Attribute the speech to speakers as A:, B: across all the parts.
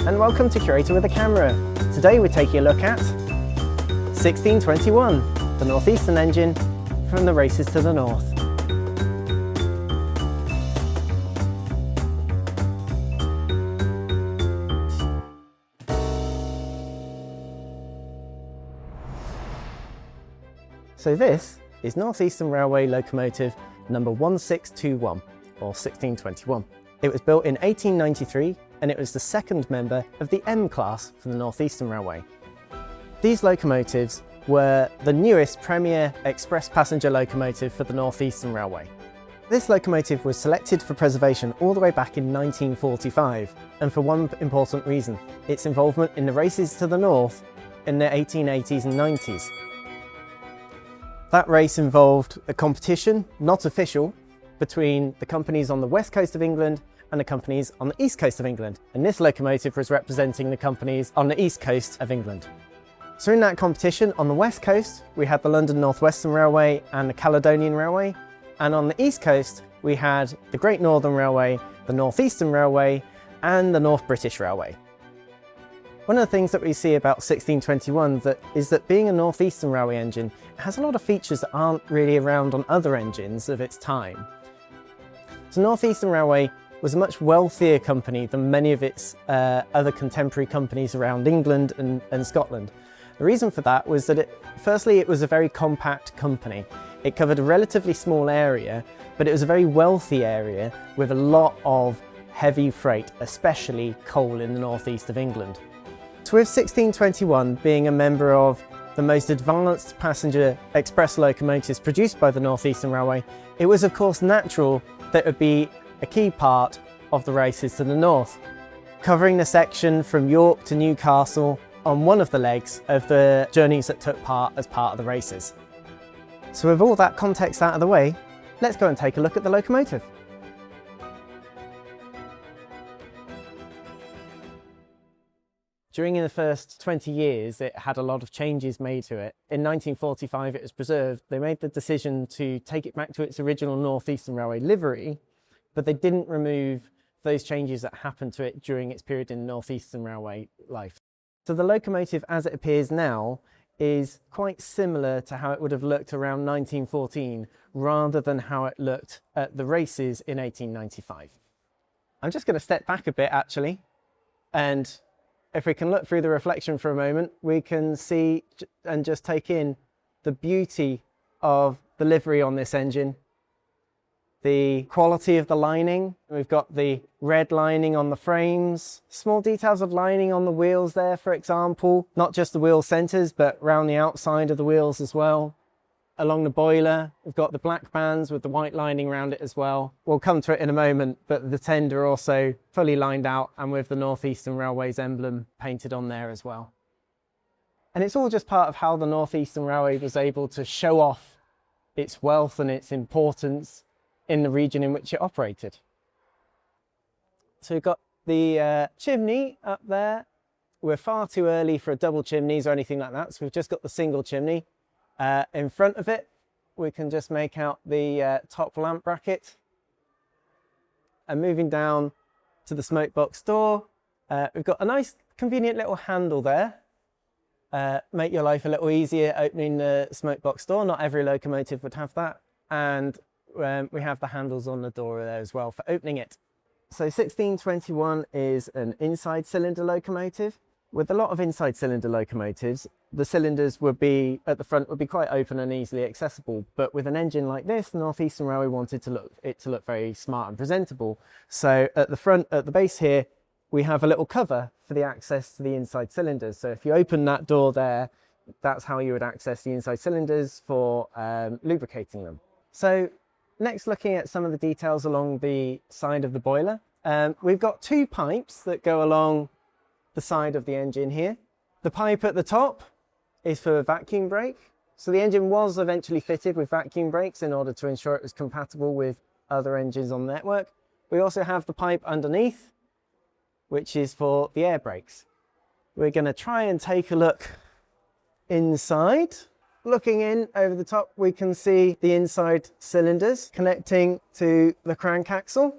A: and welcome to Curator with a Camera. Today we're taking a look at 1621, the northeastern engine from the races to the north. So this is Northeastern Railway locomotive number 1621, or 1621. It was built in 1893 and it was the second member of the M class for the Northeastern Railway. These locomotives were the newest premier express passenger locomotive for the Northeastern Railway. This locomotive was selected for preservation all the way back in 1945, and for one important reason: its involvement in the races to the north in the 1880s and 90s. That race involved a competition, not official, between the companies on the west coast of England and the companies on the east coast of England. And this locomotive was representing the companies on the east coast of England. So in that competition, on the west coast, we had the London North Western Railway and the Caledonian Railway. And on the east coast, we had the Great Northern Railway, the North Eastern Railway, and the North British Railway. One of the things that we see about 1621 is that being a Northeastern Railway engine, it has a lot of features that aren't really around on other engines of its time. So Northeastern Railway was a much wealthier company than many of its other contemporary companies around England and Scotland. The reason for that was that firstly, it was a very compact company. It covered a relatively small area, but it was a very wealthy area with a lot of heavy freight, especially coal in the northeast of England. So with 1621 being a member of the most advanced passenger express locomotives produced by the Northeastern Railway, it was of course natural that it would be a key part of the races to the north, covering the section from York to Newcastle on one of the legs of the journeys that took part as part of the races. So with all that context out of the way, let's go and take a look at the locomotive. During the first 20 years, it had a lot of changes made to it. In 1945, it was preserved. They made the decision to take it back to its original Northeastern Railway livery, but they didn't remove those changes that happened to it during its period in Northeastern Railway life. So the locomotive as it appears now is quite similar to how it would have looked around 1914, rather than how it looked at the races in 1895. I'm just going to step back a bit actually, and if we can look through the reflection for a moment, we can see and just take in the beauty of the livery on this engine, the quality of the lining. We've got the red lining on the frames, small details of lining on the wheels there, for example, not just the wheel centers, but around the outside of the wheels as well. Along the boiler, we've got the black bands with the white lining around it as well. We'll come to it in a moment, but the tender also fully lined out and with the Northeastern Railway's emblem painted on there as well. And it's all just part of how the Northeastern Railway was able to show off its wealth and its importance in the region in which it operated. So we've got the chimney up there. We're far too early for a double chimneys or anything like that, so we've just got the single chimney. In front of it, we can just make out the top lamp bracket. And moving down to the smoke box door, we've got a nice convenient little handle there. Make your life a little easier opening the smoke box door. Not every locomotive would have that. And we have the handles on the door there as well for opening it. So 1621 is an inside cylinder locomotive. With a lot of inside cylinder locomotives, the cylinders would be at the front would be quite open and easily accessible. But with an engine like this, the Northeastern Railway wanted it to look very smart and presentable. So at the front, at the base here, we have a little cover for the access to the inside cylinders. So if you open that door there, that's how you would access the inside cylinders for lubricating them. So next, looking at some of the details along the side of the boiler, we've got two pipes that go along the side of the engine here. The pipe at the top is for a vacuum brake. So the engine was eventually fitted with vacuum brakes in order to ensure it was compatible with other engines on the network. We also have the pipe underneath, which is for the air brakes. We're going to try and take a look inside. Looking in over the top, we can see the inside cylinders connecting to the crank axle.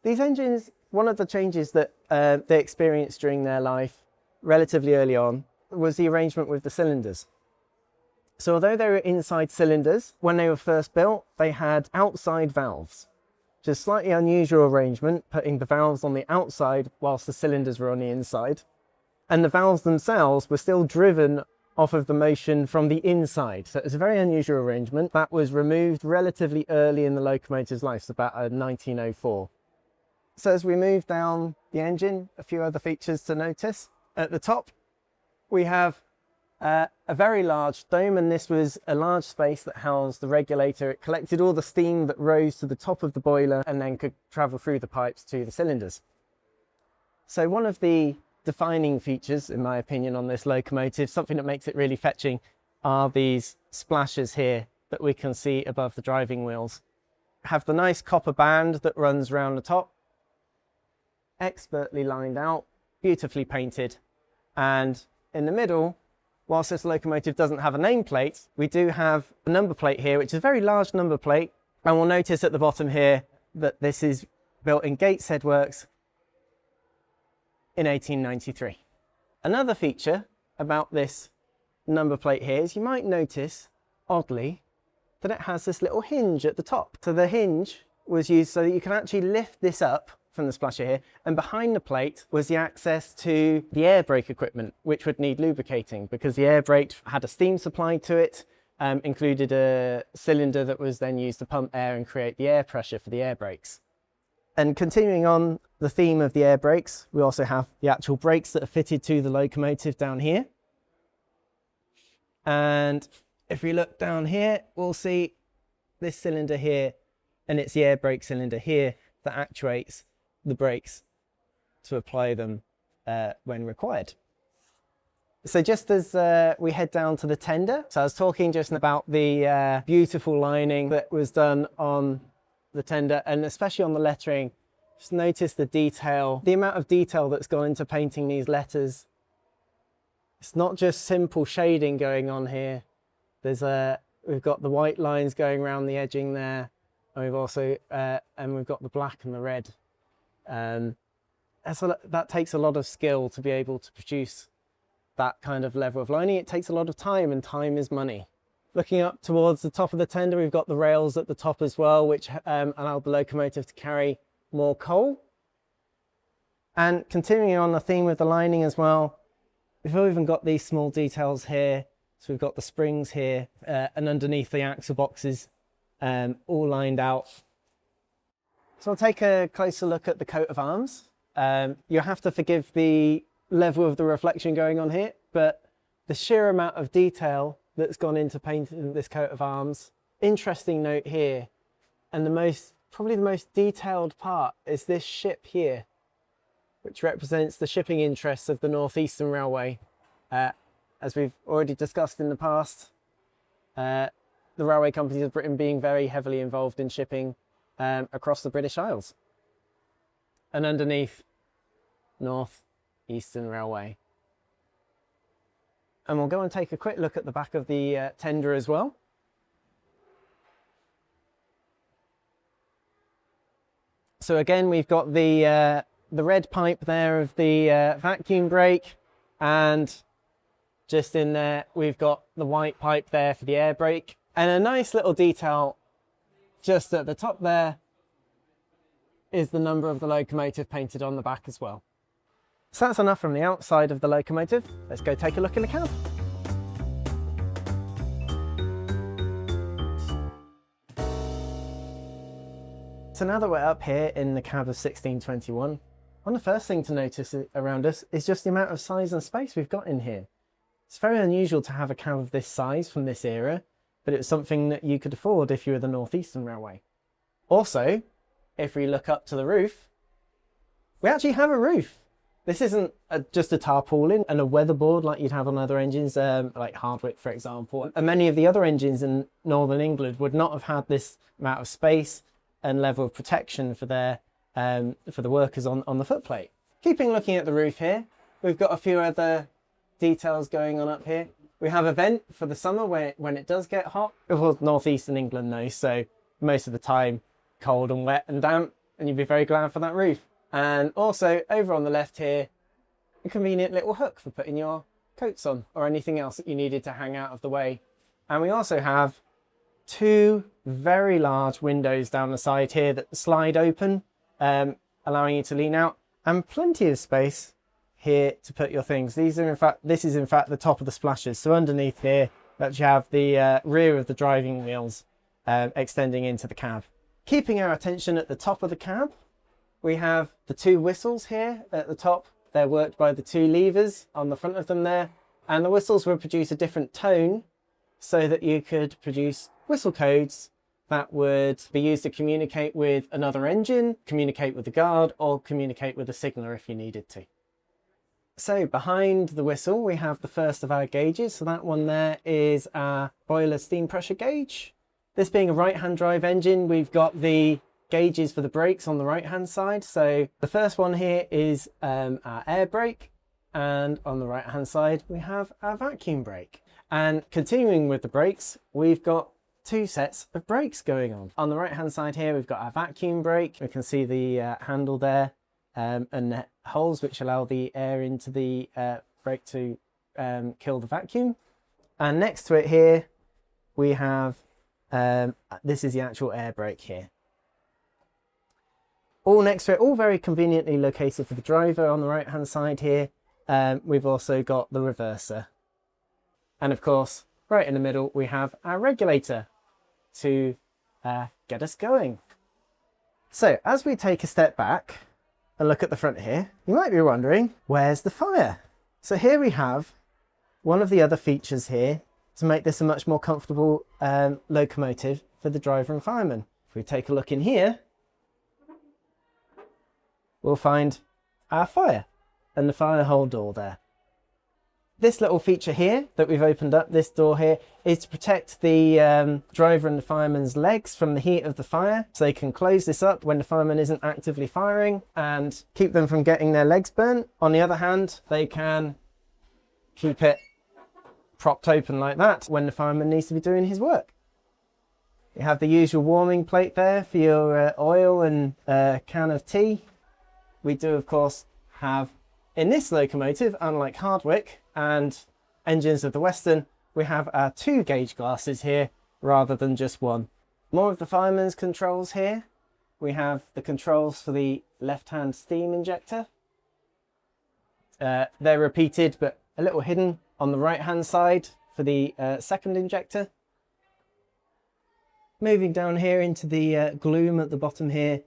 A: These engines, one of the changes that they experienced during their life relatively early on was the arrangement with the cylinders. So although they were inside cylinders, when they were first built, they had outside valves, which is a slightly unusual arrangement, putting the valves on the outside whilst the cylinders were on the inside. And the valves themselves were still driven off of the motion from the inside. So it's a very unusual arrangement that was removed relatively early in the locomotive's life, so about 1904. So as we move down the engine, a few other features to notice. At the top, we have a very large dome, and this was a large space that housed the regulator. It collected all the steam that rose to the top of the boiler and then could travel through the pipes to the cylinders. So one of the defining features, in my opinion, on this locomotive, something that makes it really fetching, are these splashes here that we can see above the driving wheels. Have the nice copper band that runs around the top, expertly lined out, beautifully painted, and in the middle, whilst this locomotive doesn't have a nameplate, we do have a number plate here, which is a very large number plate, and we'll notice at the bottom here that this is built in Gateshead Works in 1893. Another feature about this number plate here is you might notice, oddly, that it has this little hinge at the top. So the hinge was used so that you can actually lift this up from the splasher here, and behind the plate was the access to the air brake equipment, which would need lubricating because the air brake had a steam supply to it, included a cylinder that was then used to pump air and create the air pressure for the air brakes. And continuing on the theme of the air brakes, we also have the actual brakes that are fitted to the locomotive down here. And if we look down here, we'll see this cylinder here, and it's the air brake cylinder here that actuates the brakes to apply them when required. So just as we head down to the tender, so I was talking just about the beautiful lining that was done on the tender, and especially on the lettering. Just notice the detail, the amount of detail that's gone into painting these letters. It's not just simple shading going on here. We've got the white lines going around the edging there, and we've also we've got the black and the red. That takes a lot of skill to be able to produce that kind of level of lining. It takes a lot of time, and time is money. Looking up towards the top of the tender, we've got the rails at the top as well, which allow the locomotive to carry more coal. And continuing on the theme with the lining as well, we've even got these small details here. So we've got the springs here and underneath the axle boxes, all lined out. So I'll take a closer look at the coat of arms. You have to forgive the level of the reflection going on here, but the sheer amount of detail that's gone into painting this coat of arms. Interesting note here, and probably the most detailed part is this ship here, which represents the shipping interests of the North Eastern Railway. As we've already discussed in the past, the railway companies of Britain being very heavily involved in shipping across the British Isles. And underneath, North Eastern Railway. And we'll go and take a quick look at the back of the tender as well. So again, we've got the red pipe there of the vacuum brake, and just in there we've got the white pipe there for the air brake, and a nice little detail just at the top there is the number of the locomotive painted on the back as well. So that's enough from the outside of the locomotive. Let's go take a look in the cab. So now that we're up here in the cab of 1621, one of the first things to notice around us is just the amount of size and space we've got in here. It's very unusual to have a cab of this size from this era, but it was something that you could afford if you were the North Eastern Railway. Also, if we look up to the roof, we actually have a roof. This isn't just a tarpaulin and a weatherboard like you'd have on other engines, like Hardwicke, for example. And many of the other engines in Northern England would not have had this amount of space and level of protection for the workers on the footplate. Keeping looking at the roof here, we've got a few other details going on up here. We have a vent for the summer when it does get hot. Well, northeastern England though, so most of the time cold and wet and damp, and you'd be very glad for that roof. And also over on the left here, a convenient little hook for putting your coats on or anything else that you needed to hang out of the way. And we also have two very large windows down the side here that slide open, allowing you to lean out, and plenty of space here to put your things. This is in fact the top of the splashers. So underneath here, you have the rear of the driving wheels extending into the cab. Keeping our attention at the top of the cab, we have the two whistles here at the top. They're worked by the two levers on the front of them there. And the whistles will produce a different tone so that you could produce whistle codes that would be used to communicate with another engine, communicate with the guard, or communicate with a signaller if you needed to. So behind the whistle, we have the first of our gauges. So that one there is our boiler steam pressure gauge. This being a right-hand drive engine, we've got the gauges for the brakes on the right-hand side. So the first one here is our air brake, and on the right-hand side, we have our vacuum brake. And continuing with the brakes, we've got two sets of brakes going on. On the right-hand side here, we've got our vacuum brake. We can see the handle there and the holes which allow the air into the brake to kill the vacuum. And next to it here, we have, this is the actual air brake here. All next to it, all very conveniently located for the driver. On the right-hand side here, we've also got the reverser. And of course, right in the middle, we have our regulator to get us going. So as we take a step back and look at the front here, you might be wondering, where's the fire? So here we have one of the other features here to make this a much more comfortable locomotive for the driver and fireman. If we take a look in here, we'll find our fire and the fire hole door there. This little feature here that we've opened up, this door here, is to protect the driver and the fireman's legs from the heat of the fire. So they can close this up when the fireman isn't actively firing and keep them from getting their legs burnt. On the other hand, they can keep it propped open like that when the fireman needs to be doing his work. You have the usual warming plate there for your oil and can of tea. We do, of course, have in this locomotive, unlike Hardwicke and engines of the Western, we have our two gauge glasses here rather than just one. More of the fireman's controls here. We have the controls for the left-hand steam injector. They're repeated but a little hidden on the right-hand side for the second injector. Moving down here into the gloom at the bottom here,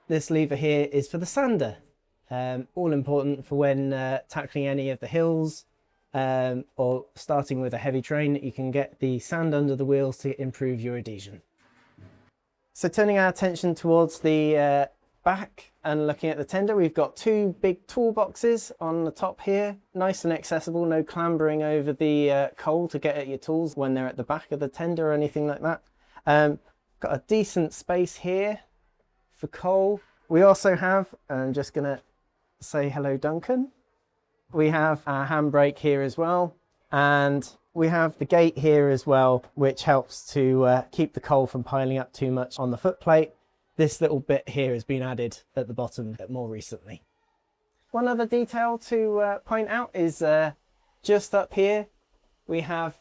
A: this lever here is for the sander. All important for when tackling any of the hills or starting with a heavy train, you can get the sand under the wheels to improve your adhesion. So turning our attention towards the back and looking at the tender, we've got two big toolboxes on the top here, nice and accessible, no clambering over the coal to get at your tools when they're at the back of the tender or anything like that. Got a decent space here for coal. We also have, I'm just going to say hello Duncan, we have our handbrake here as well, and we have the gate here as well, which helps to keep the coal from piling up too much on the footplate. This little bit here has been added at the bottom more recently. One other detail to point out is just up here we have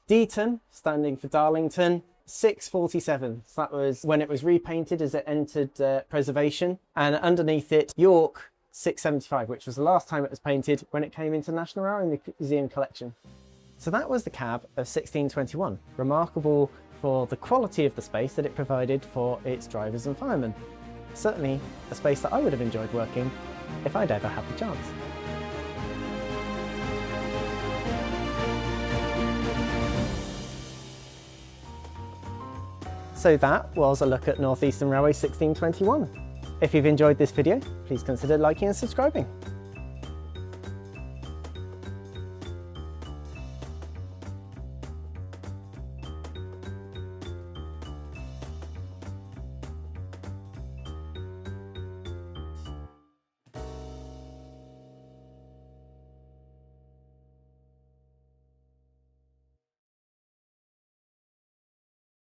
A: Deaton, standing for Darlington, 647. So that was when it was repainted as it entered preservation, and underneath it York 675, which was the last time it was painted when it came into National Railway Museum collection. So that was the cab of 1621, remarkable for the quality of the space that it provided for its drivers and firemen. Certainly a space that I would have enjoyed working if I'd ever had the chance. So that was a look at North Eastern Railway 1621. If you've enjoyed this video, please consider liking and subscribing.